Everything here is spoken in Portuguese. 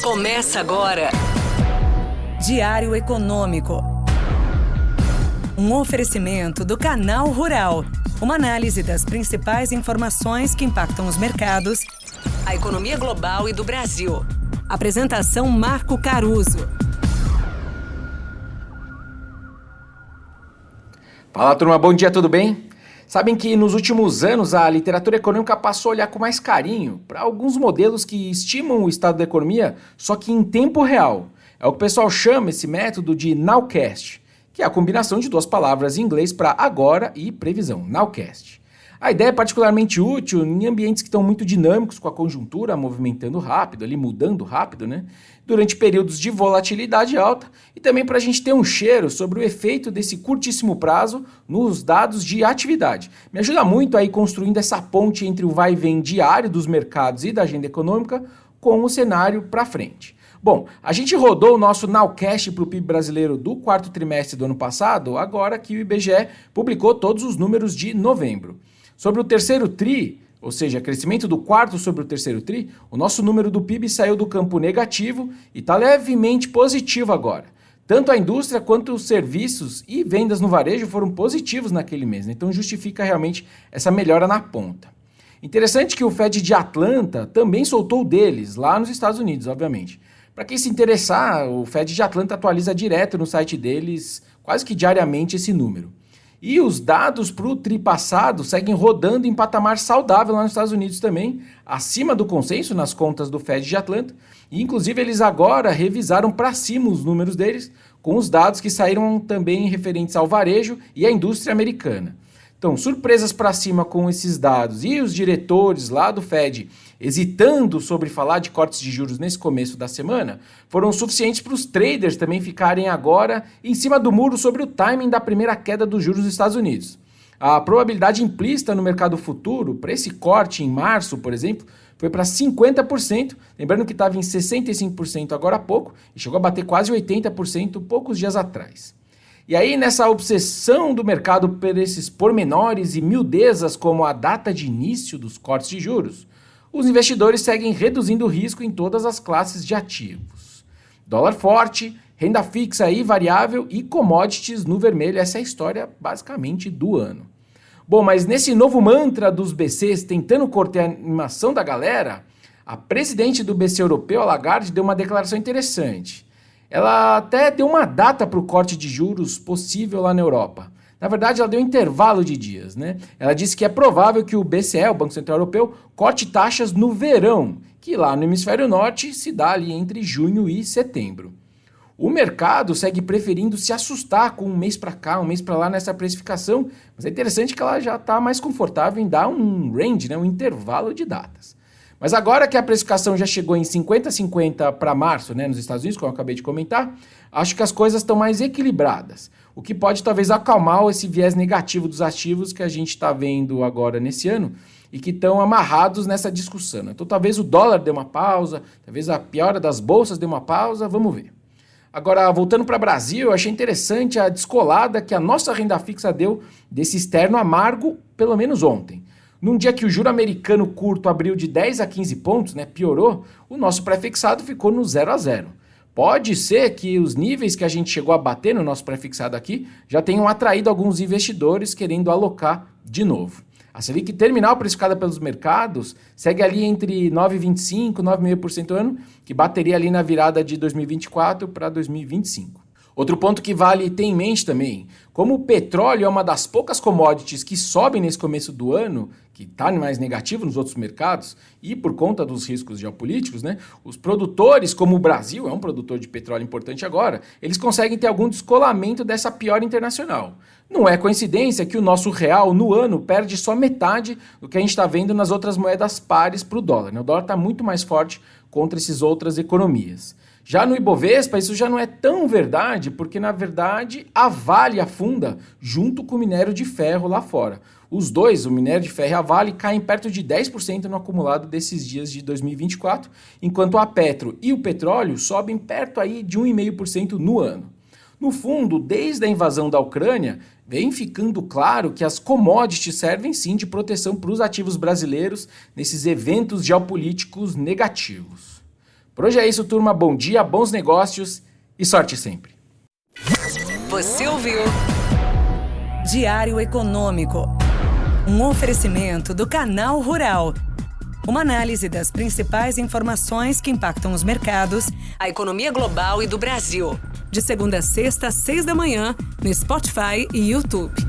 Começa agora. Diário Econômico. Um oferecimento do Canal Rural. Uma análise das principais informações que impactam os mercados, a economia global e do Brasil. Apresentação Marco Caruso. Fala, turma, bom dia, tudo bem? Sabem que nos últimos anos a literatura econômica passou a olhar com mais carinho para alguns modelos que estimam o estado da economia, só que em tempo real. É o que o pessoal chama esse método de nowcast, que é a combinação de duas palavras em inglês para agora e previsão, nowcast. A ideia é particularmente útil em ambientes que estão muito dinâmicos, com a conjuntura movimentando rápido, ali mudando rápido, né? Durante períodos de volatilidade alta e também para a gente ter um cheiro sobre o efeito desse curtíssimo prazo nos dados de atividade. Me ajuda muito aí construindo essa ponte entre o vai e vem diário dos mercados e da agenda econômica com o cenário para frente. Bom, a gente rodou o nosso nowcast para o PIB brasileiro do quarto trimestre do ano passado, agora que o IBGE publicou todos os números de novembro. Sobre o terceiro TRI, ou seja, crescimento do quarto sobre o terceiro TRI, o nosso número do PIB saiu do campo negativo e está levemente positivo agora. Tanto a indústria quanto os serviços e vendas no varejo foram positivos naquele mês, né? Então justifica realmente essa melhora na ponta. Interessante que o Fed de Atlanta também soltou deles, lá nos Estados Unidos, obviamente. Para quem se interessar, o Fed de Atlanta atualiza direto no site deles, quase que diariamente, esse número. E os dados para o TRI passado seguem rodando em patamar saudável lá nos Estados Unidos também, acima do consenso nas contas do Fed de Atlanta. E inclusive eles agora revisaram para cima os números deles, com os dados que saíram também referentes ao varejo e à indústria americana. Então, surpresas para cima com esses dados e os diretores lá do Fed hesitando sobre falar de cortes de juros nesse começo da semana, foram suficientes para os traders também ficarem agora em cima do muro sobre o timing da primeira queda dos juros dos Estados Unidos. A probabilidade implícita no mercado futuro para esse corte em março, por exemplo, foi para 50%, lembrando que estava em 65% agora há pouco e chegou a bater quase 80% poucos dias atrás. E aí, nessa obsessão do mercado por esses pormenores e miudezas como a data de início dos cortes de juros, os investidores seguem reduzindo o risco em todas as classes de ativos. Dólar forte, renda fixa e variável e commodities no vermelho, essa é a história basicamente do ano. Bom, mas nesse novo mantra dos BCs tentando cortar a animação da galera, a presidente do BC europeu, a Lagarde, deu uma declaração interessante. Ela até deu uma data para o corte de juros possível lá na Europa. Na verdade, ela deu um intervalo de dias, né? Ela disse que é provável que o BCE, o Banco Central Europeu, corte taxas no verão, que lá no hemisfério norte se dá ali entre junho e setembro. O mercado segue preferindo se assustar com um mês para cá, um mês para lá nessa precificação, mas é interessante que ela já está mais confortável em dar um range, né? Um intervalo de datas. Mas agora que a precificação já chegou em 50-50 para março, né, nos Estados Unidos, como eu acabei de comentar, acho que as coisas estão mais equilibradas, o que pode talvez acalmar esse viés negativo dos ativos que a gente está vendo agora nesse ano e que estão amarrados nessa discussão. Então talvez o dólar dê uma pausa, talvez a piora das bolsas dê uma pausa, vamos ver. Agora, voltando para o Brasil, eu achei interessante a descolada que a nossa renda fixa deu desse externo amargo, pelo menos ontem. Num dia que o juro americano curto abriu de 10 a 15 pontos, né, piorou, o nosso pré-fixado ficou no 0 a 0. Pode ser que os níveis que a gente chegou a bater no nosso pré-fixado aqui já tenham atraído alguns investidores querendo alocar de novo. A Selic terminal precificada pelos mercados segue ali entre 9,25% e 9,5% ano, que bateria ali na virada de 2024 para 2025. Outro ponto que vale ter em mente também, como o petróleo é uma das poucas commodities que sobem nesse começo do ano, que está mais negativo nos outros mercados, e por conta dos riscos geopolíticos, né, os produtores, como o Brasil é um produtor de petróleo importante agora, eles conseguem ter algum descolamento dessa piora internacional. Não é coincidência que o nosso real no ano perde só metade do que a gente está vendo nas outras moedas pares para o dólar, né? O dólar está muito mais forte contra essas outras economias. Já no Ibovespa, isso já não é tão verdade, porque na verdade a Vale afunda junto com o minério de ferro lá fora. Os dois, o minério de ferro e a Vale, caem perto de 10% no acumulado desses dias de 2024, enquanto a Petro e o petróleo sobem perto aí de 1,5% no ano. No fundo, desde a invasão da Ucrânia, vem ficando claro que as commodities servem sim de proteção para os ativos brasileiros nesses eventos geopolíticos negativos. Por hoje é isso, turma. Bom dia, bons negócios e sorte sempre. Você ouviu Diário Econômico, um oferecimento do Canal Rural. Uma análise das principais informações que impactam os mercados, a economia global e do Brasil. De segunda a sexta, às 6 da manhã, no Spotify e YouTube.